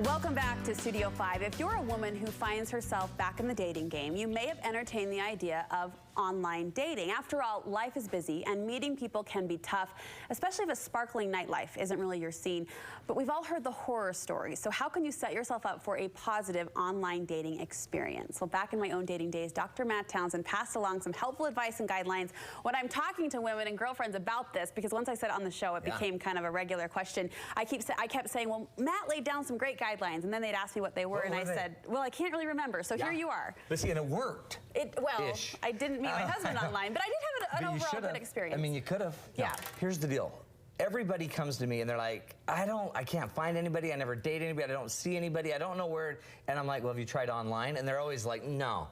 Welcome back to Studio 5. If you're a woman who finds herself back in the dating game, you may have entertained the idea of online dating. After all, life is busy and meeting people can be tough, especially if a sparkling nightlife isn't really your scene. But we've all heard the horror stories, so how can you set yourself up for a positive online dating experience? Well, back in my own dating days, Dr. Matt Townsend passed along some helpful advice and guidelines when I'm talking to women and girlfriends about this, because once I said it on the show, it became kind of a regular question. I kept saying, well, Matt laid down some great guidelines, and then they'd ask me what they were, and I said, well, I can't really remember, so here you are. But see, and it worked. Well, I didn't meet my husband online, but I did have an overall good experience. I mean, you could have. Yeah. No, here's the deal. Everybody comes to me and they're like, I can't find anybody, I never date anybody, I don't see anybody, I don't know where, and I'm like, well, have you tried online? And they're always like, no.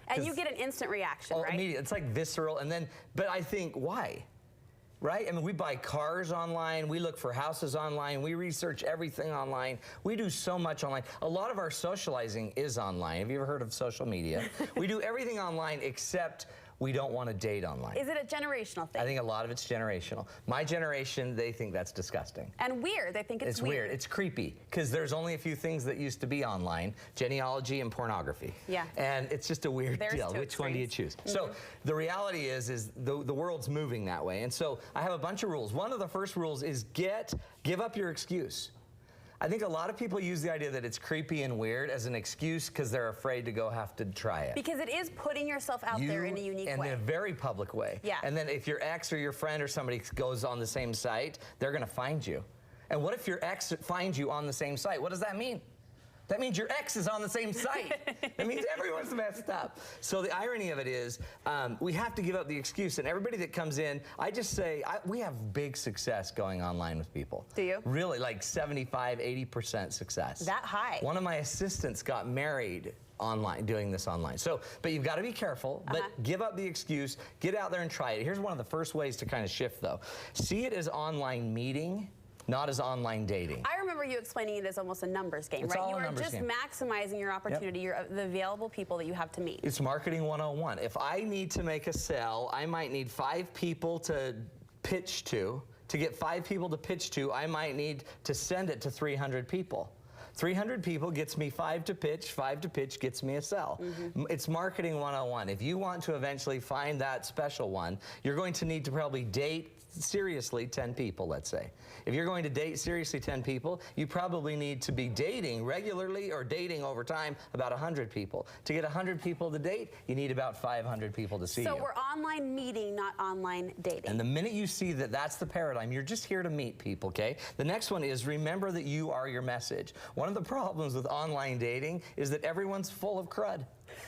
And you get an instant reaction, right? Immediate. It's like visceral, and then, but I think, why? Right? I mean, we buy cars online, we look for houses online, we research everything online, we do so much online. A lot of our socializing is online. Have you ever heard of social media? We do everything online except we don't want to date online. Is it a generational thing? I think a lot of it's generational. My generation, they think that's disgusting. And weird. They think it's weird. It's creepy, because there's only a few things that used to be online: genealogy and pornography. Yeah. And it's just a weird deal. Which one do you choose? So the reality is the world's moving that way. And so I have a bunch of rules. One of the first rules is give up your excuse. I think a lot of people use the idea that it's creepy and weird as an excuse because they're afraid to go have to try it. Because it is putting yourself out there in a unique way. And in a very public way. Yeah. And then if your ex or your friend or somebody goes on the same site, they're going to find you. And what if your ex finds you on the same site? What does that mean? That means your ex is on the same site. That means everyone's messed up. So the irony of it is, we have to give up the excuse. And everybody that comes in, I just say, we have big success going online with people. Do you? Really, like 75, 80% success. That high? One of my assistants got married online, doing this online. So, but you've got to be careful, but give up the excuse, get out there and try it. Here's one of the first ways to kind of shift, though. See it as online meeting, not as online dating. I remember you explaining it as almost a numbers game, right? You are just maximizing your opportunity, the available people that you have to meet. It's marketing 101. If I need to make a sale, I might need 5 people to pitch to. To get 5 people to pitch to, I might need to send it to 300 people. 300 people gets me 5 to pitch, 5 to pitch gets me a sell. It's marketing 101. If you want to eventually find that special one, you're going to need to probably date seriously 10 people, let's say. If you're going to date seriously 10 people, you probably need to be dating regularly or dating over time about 100 people. To get 100 people to date, you need about 500 people to see you. So we're online meeting, not online dating. And the minute you see that that's the paradigm, you're just here to meet people, okay? The next one is remember that you are your message. One of the problems with online dating is that everyone's full of crud.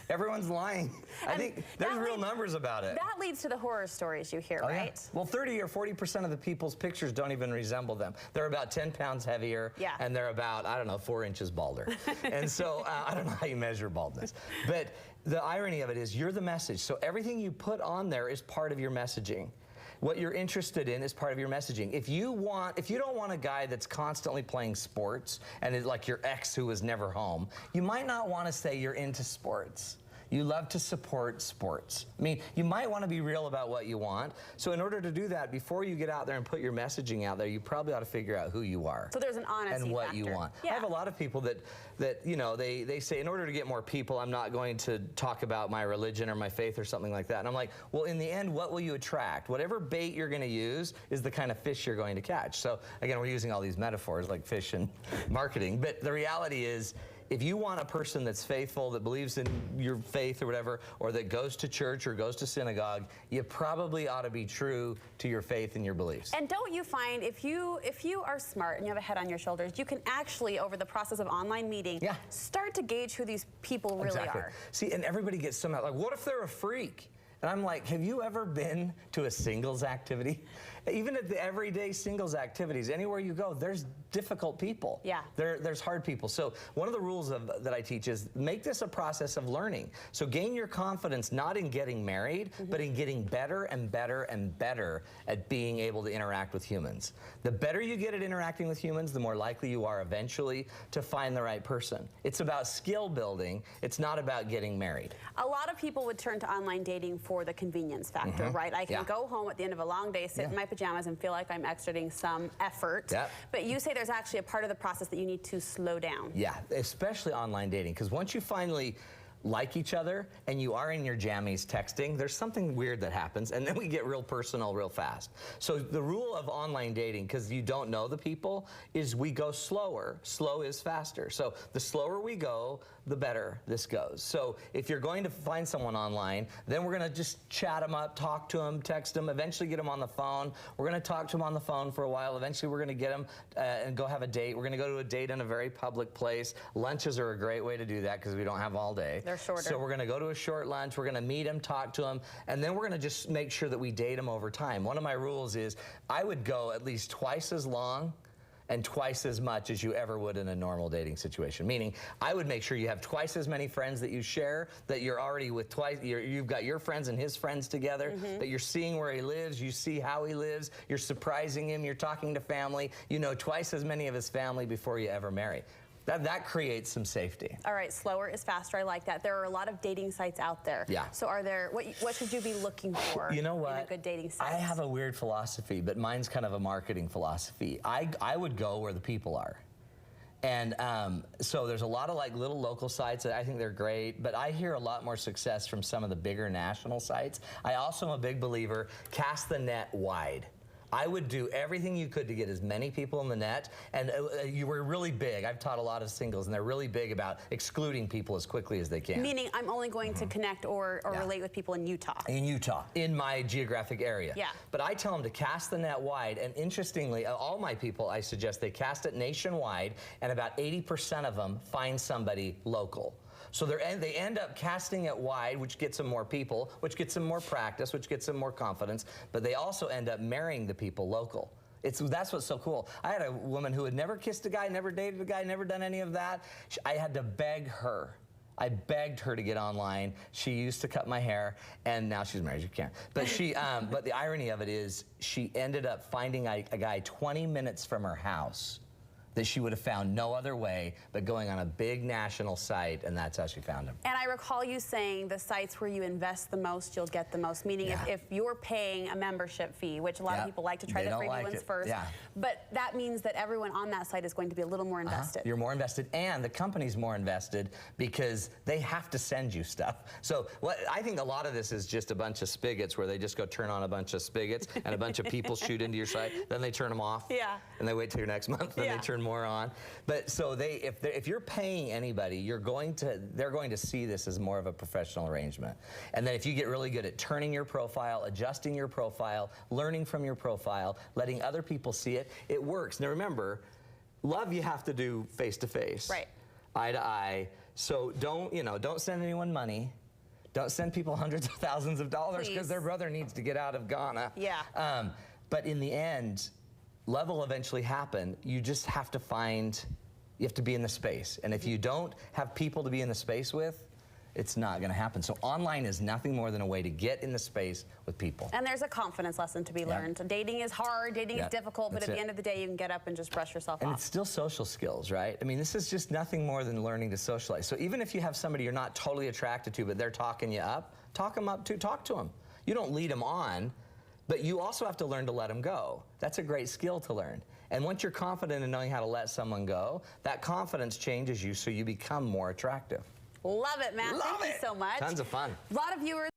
Everyone's lying. I think there's real numbers about it. That leads to the horror stories you hear, right? Yeah. Well, 30 or 40% of the people's pictures don't even resemble them. They're about 10 pounds heavier, and they're about, I don't know, 4 inches balder. And so I don't know how you measure baldness. But the irony of it is you're the message. So everything you put on there is part of your messaging. What you're interested in is part of your messaging. If you don't want a guy that's constantly playing sports and is like your ex who was never home, you might not want to say you're into sports. You love to support sports. I mean, you might want to be real about what you want. So in order to do that, before you get out there and put your messaging out there, you probably ought to figure out who you are. So there's an honesty and what factor. You want. Yeah. I have a lot of people that you know, they say, in order to get more people, I'm not going to talk about my religion or my faith or something like that. And I'm like, well, in the end, what will you attract? Whatever bait you're going to use is the kind of fish you're going to catch. So again, we're using all these metaphors like fish and marketing. But the reality is, if you want a person that's faithful, that believes in your faith or whatever, or that goes to church or goes to synagogue, you probably ought to be true to your faith and your beliefs. And don't you find if you are smart and you have a head on your shoulders, you can actually, over the process of online meeting, start to gauge who these people really are. See, and everybody gets somehow like, what if they're a freak? And I'm like, have you ever been to a singles activity? Even at the everyday singles activities, anywhere you go, there's difficult people. Yeah. There's hard people. So one of the rules that I teach is make this a process of learning. So gain your confidence not in getting married, but in getting better and better and better at being able to interact with humans. The better you get at interacting with humans, the more likely you are eventually to find the right person. It's about skill building. It's not about getting married. A lot of people would turn to online dating for the convenience factor, right? I can go home at the end of a long day, sit in my pajamas and feel like I'm exerting some effort. Yep. But you say there's actually a part of the process that you need to slow down. Yeah, especially online dating, because once you finally like each other and you are in your jammies texting, there's something weird that happens, and then we get real personal real fast. So the rule of online dating, because you don't know the people, is we go slower. Slow is faster. So the slower we go, the better this goes. So if you're going to find someone online, then we're going to just chat them up, talk to them, text them, eventually get them on the phone. We're going to talk to them on the phone for a while. Eventually we're going to get them and go have a date. We're going to go to a date in a very public place. Lunches are a great way to do that because we don't have all day. They're shorter. So we're going to go to a short lunch. We're going to meet them, talk to them, and then we're going to just make sure that we date them over time. One of my rules is I would go at least twice as long and twice as much as you ever would in a normal dating situation. Meaning, I would make sure you have twice as many friends that you share, that you're already with twice, you've got your friends and his friends together, that you're seeing where he lives, you see how he lives, you're surprising him, you're talking to family, you know twice as many of his family before you ever marry. That creates some safety. All right, slower is faster. I like that. There are a lot of dating sites out there. Yeah. So are there, what should you be looking for you know what? in a good dating site? I have a weird philosophy, but mine's kind of a marketing philosophy. I would go where the people are. And so there's a lot of like little local sites that I think they're great, but I hear a lot more success from some of the bigger national sites. I also am a big believer, cast the net wide. I would do everything you could to get as many people in the net, and you were really big. I've taught a lot of singles, and they're really big about excluding people as quickly as they can. Meaning I'm only going to connect or relate with people in Utah. In Utah, in my geographic area. Yeah. But I tell them to cast the net wide, and interestingly, all my people, I suggest they cast it nationwide, and about 80% of them find somebody local. So they end up casting it wide, which gets them more people, which gets them more practice, which gets them more confidence, but they also end up marrying the people local. That's what's so cool. I had a woman who had never kissed a guy, never dated a guy, never done any of that. I had to beg her. I begged her to get online. She used to cut my hair, and now she's married. You can't. But but the irony of it is, she ended up finding a guy 20 minutes from her house that she would have found no other way but going on a big national site, and that's how she found him. And I recall you saying the sites where you invest the most, you'll get the most, meaning if you're paying a membership fee, which a lot of people like to try the freebie ones first, but that means that everyone on that site is going to be a little more invested. You're more invested, and the company's more invested because they have to send you stuff. So I think a lot of this is just a bunch of spigots where they just go turn on a bunch of spigots and a bunch of people shoot into your site, then they turn them off, and they wait till your next month, then they turn more on. But so if you're paying anybody, they're going to see this as more of a professional arrangement. And then if you get really good at turning your profile, adjusting your profile, learning from your profile, letting other people see it, it works. Now remember, love you have to do face to face, right? Eye to eye. So don't send anyone money. Don't send people hundreds of thousands of dollars because their brother needs to get out of Ghana. Yeah. But in the end, love will eventually happen. You just have to you have to be in the space. And if you don't have people to be in the space with, it's not going to happen. So online is nothing more than a way to get in the space with people. And there's a confidence lesson to be learned. Dating is hard, dating is difficult, but at the end of the day, you can get up and just brush yourself off. And it's still social skills, right? I mean, this is just nothing more than learning to socialize. So even if you have somebody you're not totally attracted to, but they're talking you up, talk them up too, talk to them. You don't lead them on, but you also have to learn to let them go. That's a great skill to learn. And once you're confident in knowing how to let someone go, that confidence changes you so you become more attractive. Love it, Matt. Thank you so much. Tons of fun. A lot of viewers